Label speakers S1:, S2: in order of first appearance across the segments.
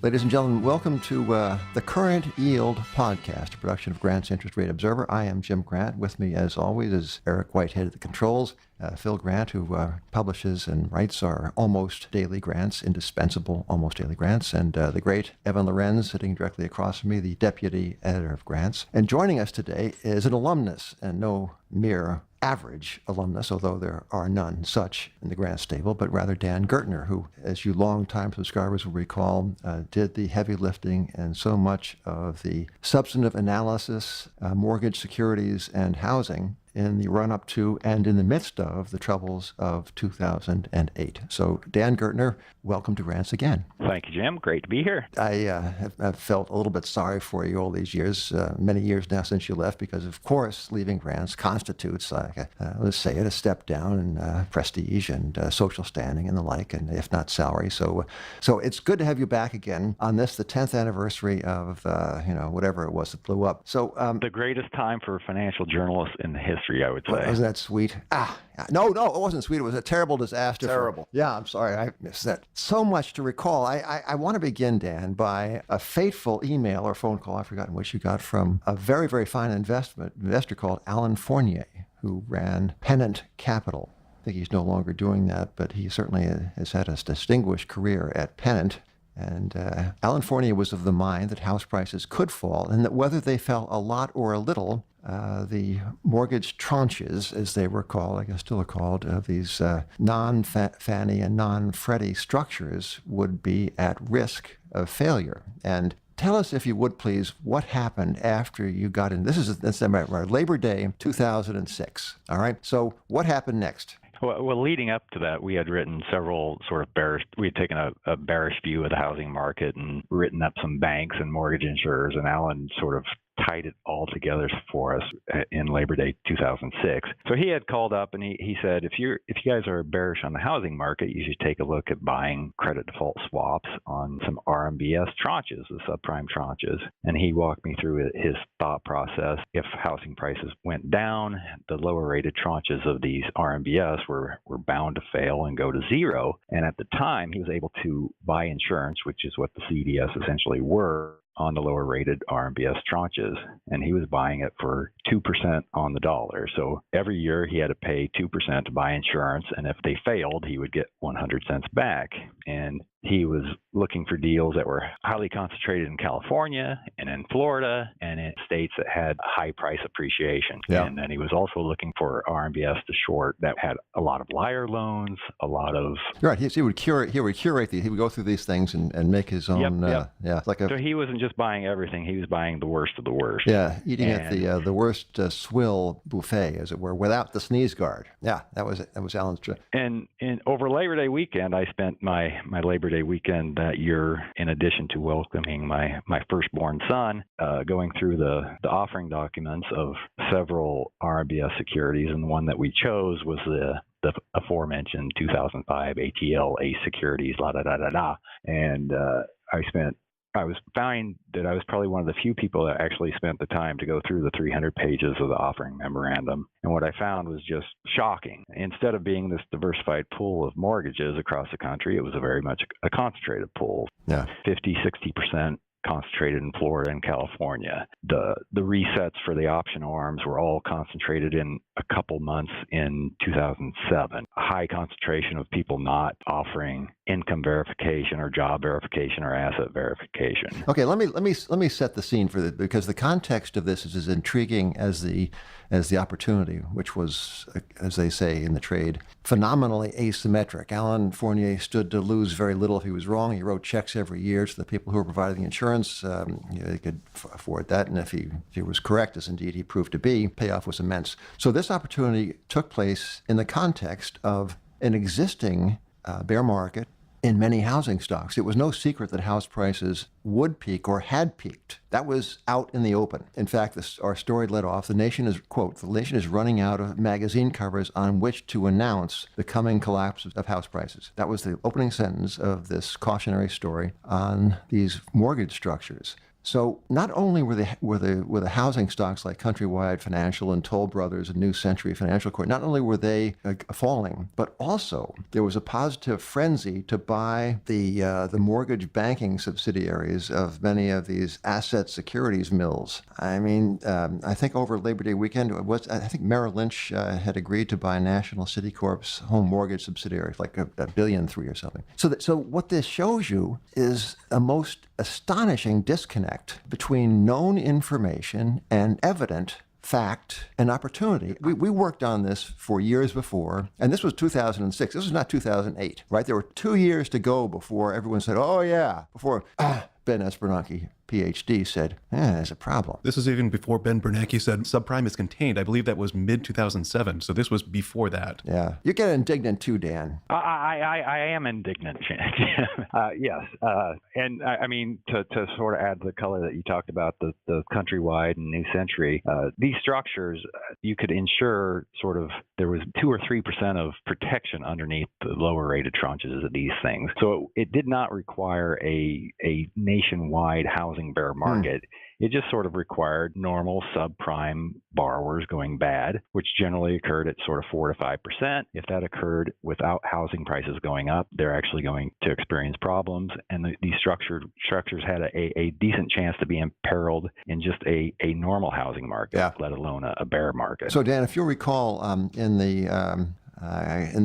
S1: Ladies and gentlemen, welcome to the Current Yield Podcast, a production of Grant's Interest Rate Observer. I am Jim Grant. With me, as always, is Eric Whitehead at the controls. Phil Grant, who publishes and writes our almost daily grants, indispensable almost daily grants, and the great Evan Lorenz, sitting directly across from me, the deputy editor of Grants. And joining us today is an alumnus, and no mere average alumnus, although there are none such in the Grant stable, but rather Dan Gertner, who, as you long-time subscribers will recall, did the heavy lifting and so much of the substantive analysis, mortgage securities, and housing in the run-up to and in the midst of the troubles of 2008. So, Dan Gertner, welcome to Grants again.
S2: Thank you, Jim. Great to be here.
S1: I have felt a little bit sorry for you all these years, many years now since you left, because, of course, leaving Grants constitutes, let's say it, a step down in prestige and social standing and the like, and if not salary. So it's good to have you back again on this, the 10th anniversary of, whatever it was that blew up. So
S2: the greatest time for financial journalists in the history, I would say.
S1: Wasn't that sweet? No, it wasn't sweet. It was a terrible disaster.
S3: Terrible.
S1: Yeah, I'm sorry. I missed that. So much to recall. I want to begin, Dan, by a fateful email or phone call, I've forgotten which you got, from a very, very fine investor called Alan Fournier, who ran Pennant Capital. I think he's no longer doing that, but he certainly has had a distinguished career at Pennant. And Alan Fournier was of the mind that house prices could fall, and that whether they fell a lot or a little, the mortgage tranches, as they were called, I guess still are called, these non-Fannie and non-Freddie structures would be at risk of failure. And tell us, if you would please, what happened after you got in. This is Labor Day 2006. All right. So what happened next?
S2: Well, leading up to that, we had written several sort of bearish. We had taken a bearish view of the housing market and written up some banks and mortgage insurers, and Alan sort of tied it all together for us in Labor Day 2006. So he had called up and he said, if you guys are bearish on the housing market, you should take a look at buying credit default swaps on some RMBS tranches, the subprime tranches. And he walked me through his thought process. If housing prices went down, the lower rated tranches of these RMBS were bound to fail and go to zero. And at the time, he was able to buy insurance, which is what the CDS essentially were, on the lower rated RMBS tranches, and he was buying it for 2% on the dollar. So every year he had to pay 2% to buy insurance, and if they failed, he would get 100 cents back. And he was looking for deals that were highly concentrated in California and in Florida and in states that had high price appreciation.
S1: Yeah.
S2: And then he was also looking for RMBS to short that had a lot of liar loans, a lot of...
S1: Right. He would curate these. He would go through these things and make his own...
S2: Yep.
S1: So
S2: he wasn't just buying everything. He was buying the worst of the worst.
S1: Yeah, eating at the worst swill buffet, as it were, without the sneeze guard. Yeah, that was Alan's trick.
S2: And over Labor Day weekend, I spent my Labor Day weekend that year, in addition to welcoming my firstborn son, going through the offering documents of several RMBS securities, and the one that we chose was the aforementioned 2005 ATL Ace Securities, and I was finding that I was probably one of the few people that actually spent the time to go through the 300 pages of the offering memorandum. And what I found was just shocking. Instead of being this diversified pool of mortgages across the country, it was very much a concentrated pool.
S1: Yeah.
S2: 50, 60% concentrated in Florida and California. The resets for the option arms were all concentrated in a couple months in 2007. A high concentration of people not offering income verification or job verification or asset verification.
S1: Okay, let me set the scene for because the context of this is as intriguing as the opportunity, which was, as they say in the trade, phenomenally asymmetric. Alan Fournier stood to lose very little if he was wrong. He wrote checks every year to the people who were providing the insurance. They could afford that, and if he was correct, as indeed he proved to be, payoff was immense. So this opportunity took place in the context of an existing bear market in many housing stocks. It was no secret that house prices would peak or had peaked. That was out in the open. In fact, our story led off, the nation is, quote, the nation is running out of magazine covers on which to announce the coming collapse of house prices. That was the opening sentence of this cautionary story on these mortgage structures. So not only were the housing stocks like Countrywide Financial and Toll Brothers and New Century Financial Corp, not only were they falling, but also there was a positive frenzy to buy the mortgage banking subsidiaries of many of these asset securities mills. I mean, I think over Labor Day weekend, I think Merrill Lynch had agreed to buy National City Corp's home mortgage subsidiary, like $1.3 billion or something. So what this shows you is a most astonishing disconnect between known information and evident fact and opportunity. We worked on this for years before, and this was 2006. This was not 2008, right? There were 2 years to go before everyone said, oh yeah, before Ben Bernanke, PhD, said, there's a problem.
S3: This was even before Ben Bernanke said subprime is contained. I believe that was mid-2007, so this was before that.
S1: Yeah. You get indignant too, Dan.
S2: I am indignant, yes. And I mean, to sort of add the color that you talked about, the Countrywide and New Century, these structures, you could ensure sort of there was 2 or 3% of protection underneath the lower rated tranches of these things. So it did not require a nationwide housing bear market. It just sort of required normal subprime borrowers going bad, which generally occurred at sort of 4 to 5%. If that occurred without housing prices going up, they're actually going to experience problems. And these structures had a decent chance to be imperiled in just a normal housing market, let alone a bear market.
S1: So, Dan, if you recall, in the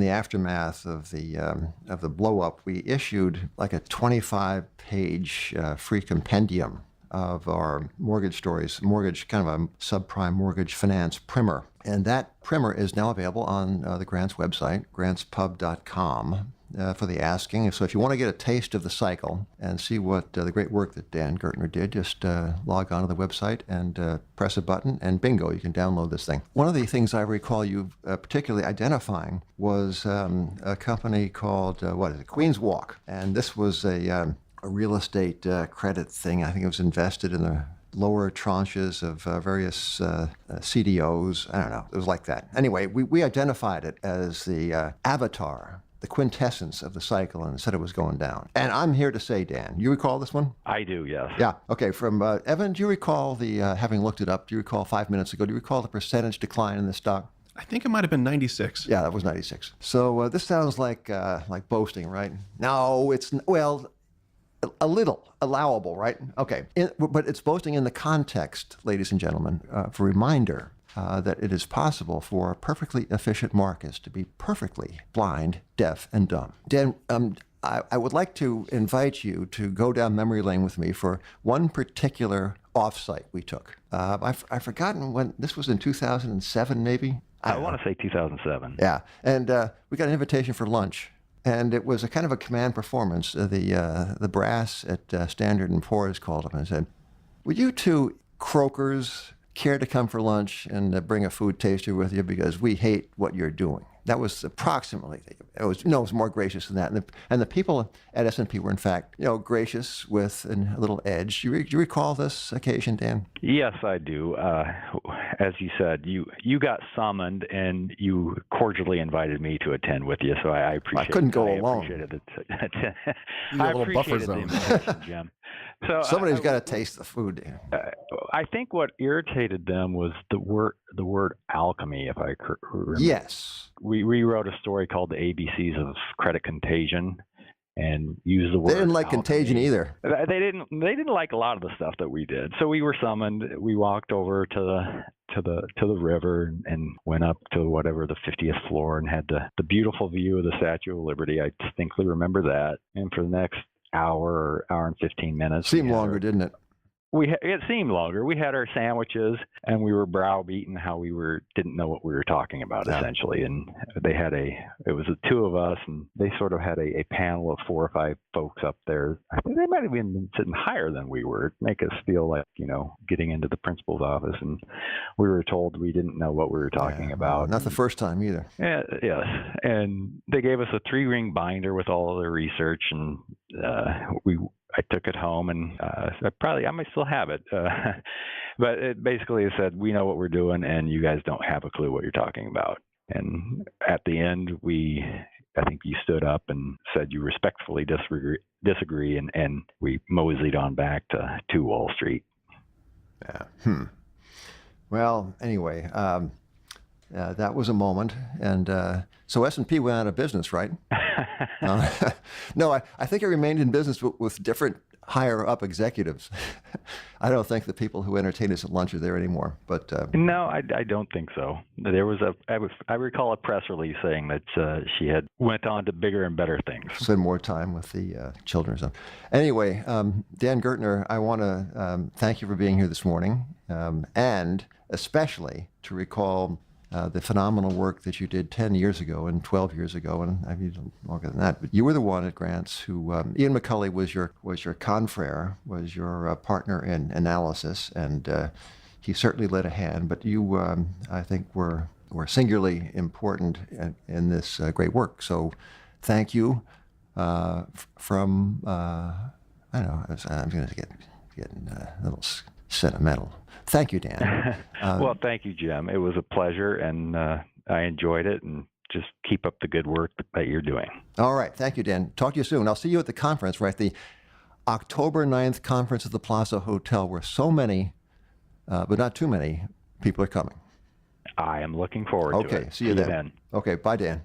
S1: aftermath of the blow up, we issued like a 25-page free compendium of our mortgage stories, kind of a subprime mortgage finance primer. And that primer is now available on the Grants website, grantspub.com, for the asking. So if you want to get a taste of the cycle and see what the great work that Dan Gertner did, just log on to the website and press a button, and bingo, you can download this thing. One of the things I recall you particularly identifying was a company called, Queen's Walk. And this was a real estate credit thing. I think it was invested in the lower tranches of various CDOs. I don't know. It was like that. Anyway, we identified it as the avatar, the quintessence of the cycle, and said it was going down. And I'm here to say, Dan, you recall this one?
S2: I do, yes.
S1: Yeah. Okay. From Evan, do you recall having looked it up, do you recall 5 minutes ago, do you recall the percentage decline in the stock?
S3: I think it might have been 96.
S1: Yeah, that was 96. So this sounds like boasting, right? No, it's, well, a little allowable, right? Okay. But it's boasting in the context, ladies and gentlemen, for reminder that it is possible for perfectly efficient markets to be perfectly blind, deaf, and dumb. Dan, I would like to invite you to go down memory lane with me for one particular offsite we took. I've forgotten when, this was in 2007 maybe?
S2: I want to say 2007.
S1: Yeah. And we got an invitation for lunch. And it was a kind of a command performance. The brass at Standard & Poor's called up and said, would you two croakers care to come for lunch and bring a food taster with you, because we hate what you're doing? That was approximately, it was more gracious than that. And the people at S&P were, in fact, gracious with a little edge. Do you recall this occasion, Dan?
S2: Yes, I do. As you said, you got summoned, and you cordially invited me to attend with you, so I appreciate it.
S1: I couldn't go alone.
S2: I appreciated the invitation, Jim. So
S1: somebody's got to taste the food, Dan.
S2: I think what irritated them was the word alchemy, if I remember.
S1: Yes.
S2: We rewrote a story called The ABCs of Credit Contagion, and used the word.
S1: They didn't like
S2: alchemy.
S1: contagion either.
S2: They didn't like a lot of the stuff that we did. So we were summoned. We walked over to the river and went up to whatever the 50th floor and had the beautiful view of the Statue of Liberty. I distinctly remember that. And for the next hour and 15 minutes.
S1: Seemed longer, didn't it?
S2: It seemed longer. We had our sandwiches, and we were browbeaten how didn't know what we were talking about, essentially. And it was the two of us, and they sort of had a panel of 4 or 5 folks up there. I think they might have been sitting higher than we were, to make us feel like, getting into the principal's office. And we were told we didn't know what we were talking about.
S1: Not the first time either.
S2: Yes. And they gave us a 3-ring binder with all of their research, and I took it home, and I might still have it. But it basically said, we know what we're doing, and you guys don't have a clue what you're talking about. And at the end, we I think you stood up and said you respectfully disagree, and we moseyed on back to Wall Street.
S1: Yeah. Well, anyway, that was a moment, and so S&P went out of business, right? No, I think it remained in business with different higher up executives. I don't think the people who entertain us at lunch are there anymore. But
S2: no, I don't think so. There was I recall a press release saying that she had went on to bigger and better things.
S1: Spend more time with the children or something. Anyway, Dan Gertner, I want to thank you for being here this morning, and especially to recall the phenomenal work that you did 10 years ago and 12 years ago, and I mean longer than that. But you were the one at Grants who Ian McCulley was your confrere, was your partner in analysis, and he certainly led a hand. But you, I think, were singularly important in this great work. So, thank you from I don't know. I'm going to get a little sentimental. Thank you, Dan.
S2: Well, thank you, Jim. It was a pleasure, and I enjoyed it, and just keep up the good work that you're doing.
S1: All right. Thank you, Dan. Talk to you soon. I'll see you at the conference, right? The October 9th conference at the Plaza Hotel, where so many, but not too many, people are coming.
S2: I am looking forward to it.
S1: Okay. See you then. Okay. Bye, Dan.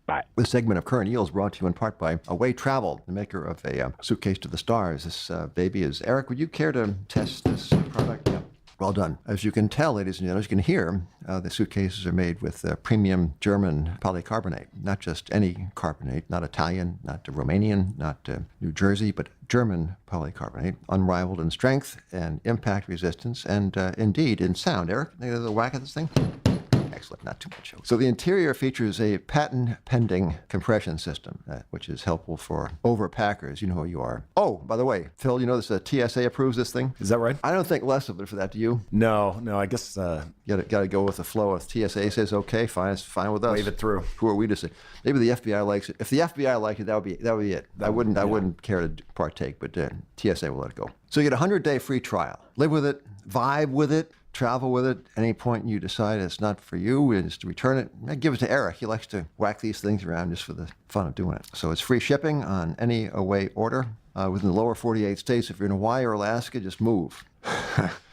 S2: Bye.
S1: This segment of Current Yield is brought to you in part by Away Travel, the maker of a suitcase to the stars. This baby is Eric. Would you care to test this product? Yeah. Well done. As you can tell, ladies and gentlemen, as you can hear, the suitcases are made with premium German polycarbonate, not just any carbonate, not Italian, not Romanian, not New Jersey, but German polycarbonate, unrivaled in strength and impact resistance, and indeed in sound. Eric, the whack of this thing? Excellent, not too much. So the interior features a patent-pending compression system, which is helpful for overpackers. You know who you are. Oh, by the way, Phil, you know this TSA approves this thing?
S4: Is that right?
S1: I don't think less of it for that. Do you?
S4: No, I guess
S1: Got to go with the flow. If TSA says okay, fine, it's fine with us.
S4: wave it through.
S1: Who are we to say? Maybe the FBI likes it. If the FBI liked it, that would be it. I wouldn't care to partake, but TSA will let it go. So you get a 100-day free trial. Live with it, vibe with it, travel with it. Any point you decide it's not for you, is to return it. Give it to Eric. He likes to whack these things around just for the fun of doing it. So it's free shipping on any Away order within the lower 48 states. If you're in Hawaii or Alaska, just move.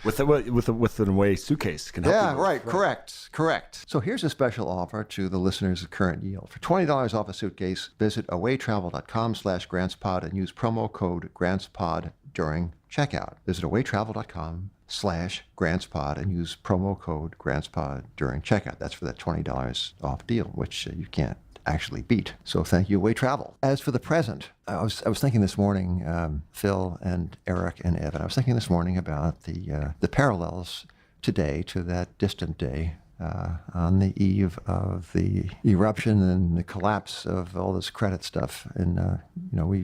S4: with an Away suitcase can help.
S1: Yeah,
S4: you
S1: right. Correct. So here's a special offer to the listeners of Current Yield. For $20 off a suitcase, visit awaytravel.com/grantspod and use promo code grantspod during checkout. Visit awaytravel.com/grantspod and use promo code grantspod during checkout. That's for that $20 off deal, which you can't actually beat. So thank you, Away Travel. As for the present, I was thinking this morning, Phil and Eric and Evan, I was thinking this morning about the parallels today to that distant day on the eve of the eruption and the collapse of all this credit stuff. And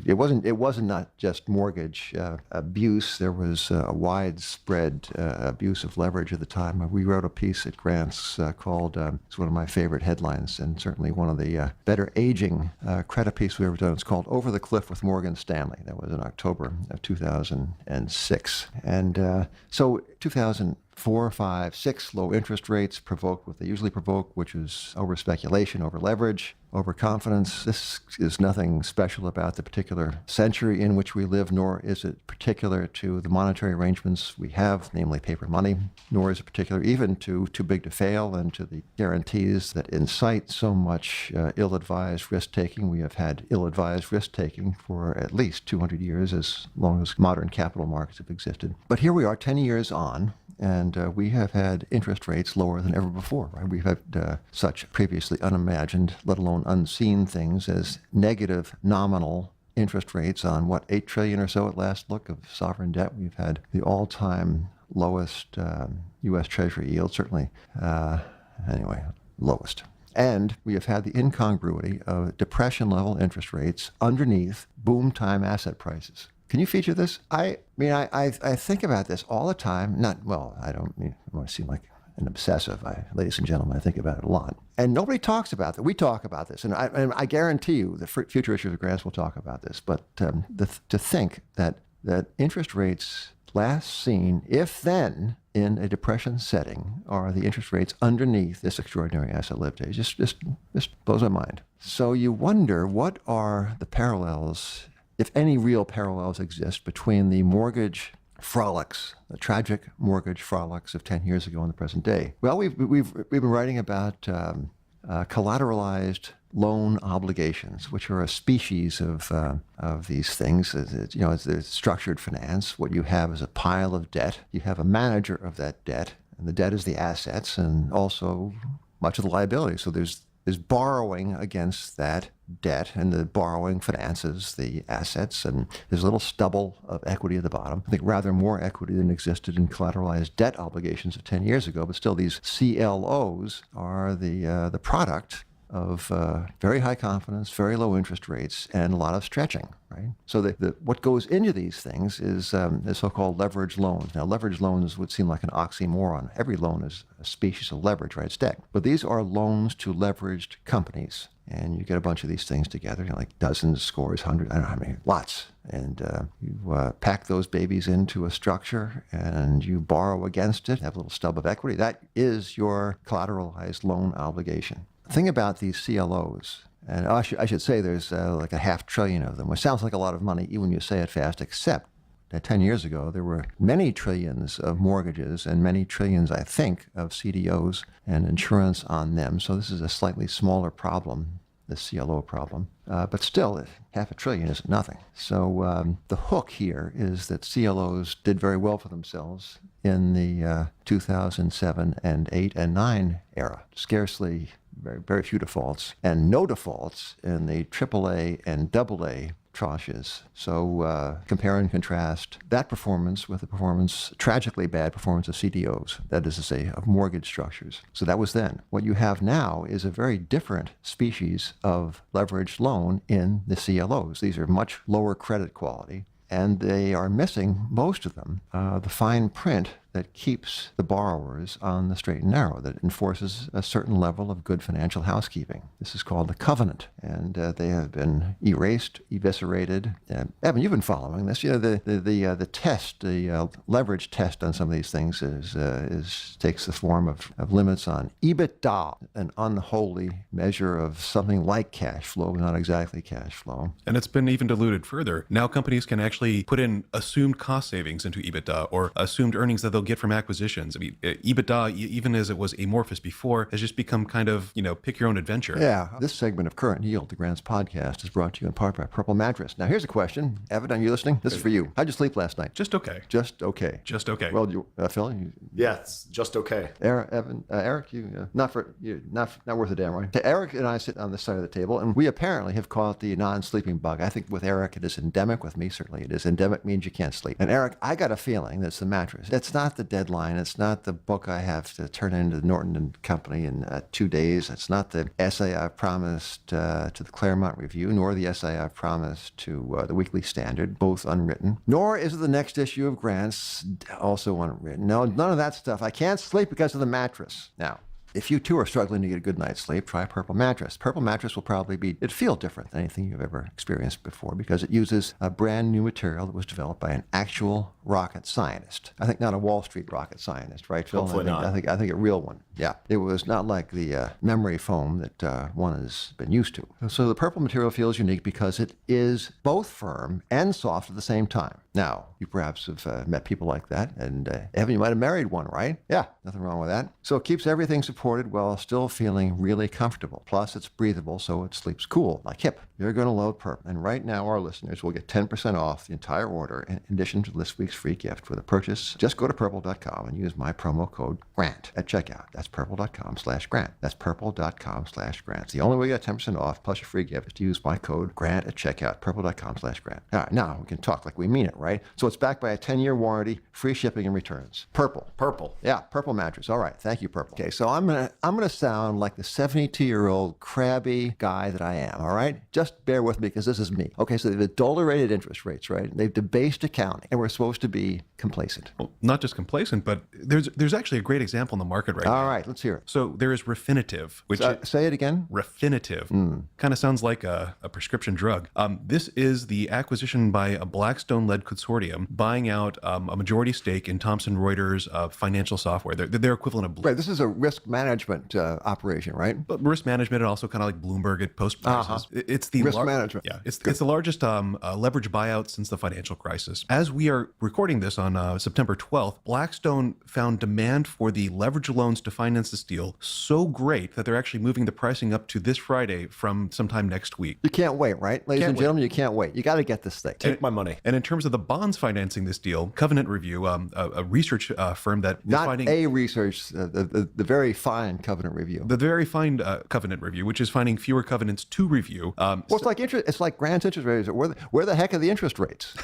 S1: it wasn't not just mortgage abuse. There was a widespread abuse of leverage at the time. We wrote a piece at Grants called, it's one of my favorite headlines, and certainly one of the better aging credit pieces we ever done. It's called Over the Cliff with Morgan Stanley. That was in October of 2006. And so 2004, 5, 6 low interest rates provoked what they usually provoke, which is over speculation, over leverage, overconfidence. This is nothing special about the particular century in which we live, nor is it particular to the monetary arrangements we have, namely paper money, nor is it particular even to too big to fail and to the guarantees that incite so much ill-advised risk-taking. We have had ill-advised risk-taking for at least 200 years, as long as modern capital markets have existed. But here we are 10 years on, and we have had interest rates lower than ever before. Right? We've had such previously unimagined, let alone unseen things as negative nominal interest rates on, $8 trillion or so at last look of sovereign debt. We've had the all-time lowest U.S. Treasury yield, certainly, lowest. And we have had the incongruity of depression-level interest rates underneath boom-time asset prices. Can you feature this? I think about this all the time. I don't want to seem like an obsessive. Ladies and gentlemen, I think about it a lot. And nobody talks about that. We talk about this. And I guarantee you the future issues of Grants will talk about this. But to think that interest rates last seen, if then, in a depression setting, are the interest rates underneath this extraordinary asset lift age, just blows my mind. So you wonder, what are the parallels, if any real parallels exist, between the mortgage frolics, the tragic mortgage frolics of 10 years ago and the present day? Well, we've been writing about collateralized loan obligations, which are a species of these things. It's structured finance. What you have is a pile of debt. You have a manager of that debt, and the debt is the assets and also much of the liability. So there's borrowing against that debt, and the borrowing finances the assets, and there's a little stubble of equity at the bottom. I think rather more equity than existed in collateralized debt obligations of 10 years ago, but still these CLOs are the product of very high confidence, very low interest rates, and a lot of stretching, right? So what goes into these things is so-called leveraged loans. Now, leveraged loans would seem like an oxymoron. Every loan is a species of leverage, right? It's debt. But these are loans to leveraged companies. And you get a bunch of these things together, like dozens, scores, hundreds, I don't know how many, lots. And you pack those babies into a structure and you borrow against it, have a little stub of equity. That is your collateralized loan obligation. The thing about these CLOs, and I should say there's like 500 billion of them, which sounds like a lot of money even when you say it fast, except that 10 years ago there were many trillions of mortgages and many trillions, I think, of CDOs and insurance on them. So this is a slightly smaller problem, the CLO problem. But still, 500 billion isn't nothing. So the hook here is that CLOs did very well for themselves in the 2007 and 8 and 9 era. Scarcely very few defaults, and no defaults in the AAA and AA tranches. So compare and contrast that performance with the tragically bad performance of CDOs, that is to say, of mortgage structures. So that was then. What you have now is a very different species of leveraged loan in the CLOs. These are much lower credit quality, and they are missing, most of them, the fine print that keeps the borrowers on the straight and narrow, that enforces a certain level of good financial housekeeping. This is called the covenant, and they have been erased, eviscerated. Evan, you've been following this. You know, the test, the leverage test on some of these things takes the form of limits on EBITDA, an unholy measure of something like cash flow, not exactly cash flow.
S3: And it's been even diluted further. Now companies can actually put in assumed cost savings into EBITDA, or assumed earnings that they'll get from acquisitions. I mean, EBITDA, even as it was amorphous before, has just become kind of, pick your own adventure.
S1: Yeah. This segment of Current Yield, the Grants podcast, is brought to you in part by Purple Mattress. Now, here's a question. Evan, are you listening? This is for you. How'd you sleep last night?
S3: Just okay.
S1: Just okay.
S3: Just okay.
S1: Well, Phil?
S4: Yeah, it's just okay.
S1: Eric, not worth a damn, right? Eric and I sit on this side of the table, and we apparently have caught the non-sleeping bug. I think with Eric it is endemic. With me, certainly it is. Endemic means you can't sleep. And Eric, I got a feeling that's the mattress. That's not the deadline. It's not the book I have to turn into Norton and Company in 2 days. It's not the essay I promised to the Claremont Review, nor the essay I promised to the Weekly Standard, both unwritten. Nor is it the next issue of Grants, also unwritten. No, none of that stuff. I can't sleep because of the mattress. Now, if you too are struggling to get a good night's sleep, try Purple Mattress. Purple Mattress will probably it'll feel different than anything you've ever experienced before, because it uses a brand new material that was developed by an actual rocket scientist. I think not a Wall Street rocket scientist, right, Phil?
S4: Hopefully not.
S1: I think a real one. Yeah. It was not like the memory foam that one has been used to. So the purple material feels unique because it is both firm and soft at the same time. Now, you perhaps have met people like that, and Evan, you might have married one, right? Yeah, nothing wrong with that. So it keeps everything supported while still feeling really comfortable. Plus, it's breathable, so it sleeps cool, like hip. You're going to love Purple. And right now, our listeners will get 10% off the entire order in addition to this week's free gift with a purchase. Just go to purple.com and use my promo code GRANT at checkout. That's purple.com/grant. That's purple.com/grant. It's the only way you get 10% off plus your free gift is to use my code GRANT at checkout, purple.com/grant. All right, now we can talk like we mean it, right? So it's backed by a 10-year warranty, free shipping and returns. Purple. Yeah, Purple Mattress. All right, thank you, Purple. Okay, so I'm gonna sound like the 72-year-old crabby guy that I am, all right? Just bear with me because this is me. Okay, so they've adulterated interest rates, right? They've debased accounting, and we're supposed to be complacent.
S3: Well, not just complacent, but there's actually a great example in the market right now.
S1: All right, let's hear it.
S3: So there is Refinitiv, which
S1: say it again.
S3: Refinitiv kind of sounds like a prescription drug. This is the acquisition by a Blackstone-led consortium buying out a majority stake in Thomson Reuters financial software. They're equivalent of
S1: Right. This is a risk management operation, right?
S3: But risk management and also kind of like Bloomberg at post prices. It's the
S1: Risk management.
S3: Yeah, it's the largest leverage buyout since the financial crisis. As we are recording this on September 12th, Blackstone found demand for the leverage loans to finance this deal so great that they're actually moving the pricing up to this Friday from sometime next week.
S1: You can't wait, right? Ladies and gentlemen, you can't wait. You got to get this thing.
S4: Take my money.
S3: And in terms of the bonds financing this deal, Covenant Review, a research firm that
S1: Not
S3: finding
S1: a research, the very fine Covenant Review.
S3: the very fine Covenant Review, which is finding fewer covenants to review.
S1: Well, it's like Grant's interest rates. Where the heck are the interest rates?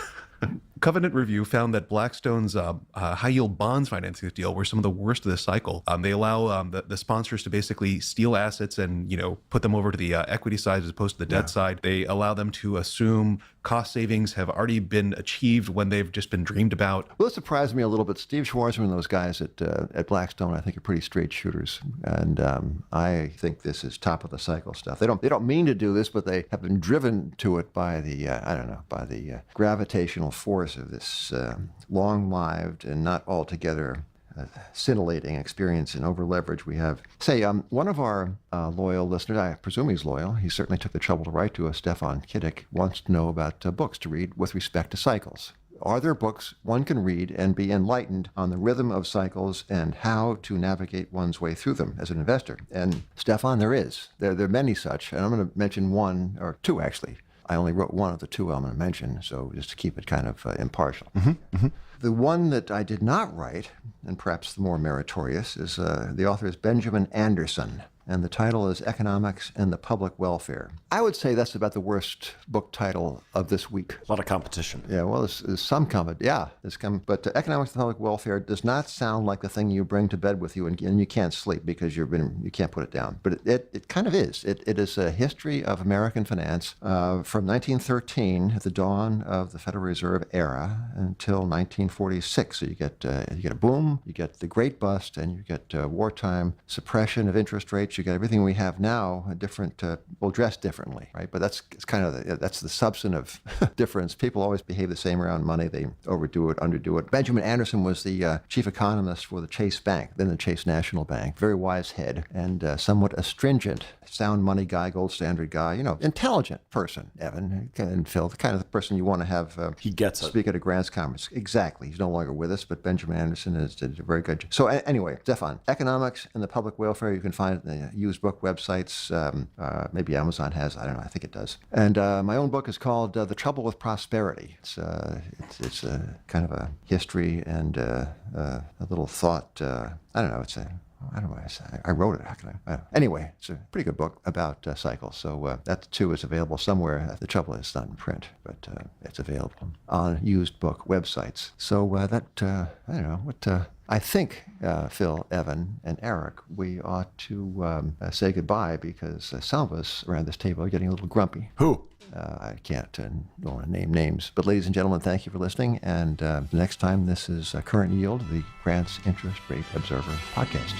S3: Covenant Review found that Blackstone's high-yield bonds financing deal were some of the worst of this cycle. They allow the sponsors to basically steal assets and put them over to the equity side as opposed to the debt side. They allow them to assume cost savings have already been achieved when they've just been dreamed about.
S1: Well, it surprised me a little bit. Steve Schwarzman and those guys at Blackstone, I think, are pretty straight shooters, and I think this is top of the cycle stuff. They don't mean to do this, but they have been driven to it by the gravitational force of this long-lived and not altogether scintillating experience in over-leverage we have. Say, one of our loyal listeners, I presume he's loyal, he certainly took the trouble to write to us, Stefan Kiddick, wants to know about books to read with respect to cycles. Are there books one can read and be enlightened on the rhythm of cycles and how to navigate one's way through them as an investor? And Stefan, there is. There are many such, and I'm going to mention one, or two actually. I only wrote one of the two I'm going to mention, so just to keep it kind of impartial. The one that I did not write, and perhaps the more meritorious, is the author is Benjamin Anderson, and the title is Economics and the Public Welfare. I would say that's about the worst book title of this week.
S4: A lot of competition.
S1: Yeah, well, there's some comment. Yeah, but Economics and Public Welfare does not sound like the thing you bring to bed with you, and you can't sleep because you can't put it down. But it kind of is. It is a history of American finance from 1913, at the dawn of the Federal Reserve era, until 1946. So you get a boom, you get the Great Bust, and you get wartime suppression of interest rates. You get everything we have now, a different, well, dressed differently, right? But that's the substantive difference. People always behave the same around money. They overdo it, underdo it. Benjamin Anderson was the chief economist for the Chase Bank, then the Chase National Bank. Very wise head and somewhat astringent, sound money guy, gold standard guy, intelligent person, Evan and Phil, the kind of the person you want to have
S4: he gets it.
S1: Speak at a grants conference. Exactly. He's no longer with us, but Benjamin Anderson did a very good job. So anyway, Stefan, Economics and the Public Welfare, you can find it in the used book websites. Maybe Amazon has, I don't know, I think it does. And my own book is called The Trouble with Prosperity. It's a kind of a history and a little thought, I don't know, I don't know why I wrote it. How can I? Anyway, it's a pretty good book about cycles. So that too is available somewhere. The trouble is it's not in print, but it's available on used book websites. So I don't know what. I think, Phil, Evan, and Eric, we ought to say goodbye because some of us around this table are getting a little grumpy.
S4: Who?
S1: I can't, don't want to name names. But ladies and gentlemen, thank you for listening. And the next time, this is Current Yield, the Grants Interest Rate Observer podcast.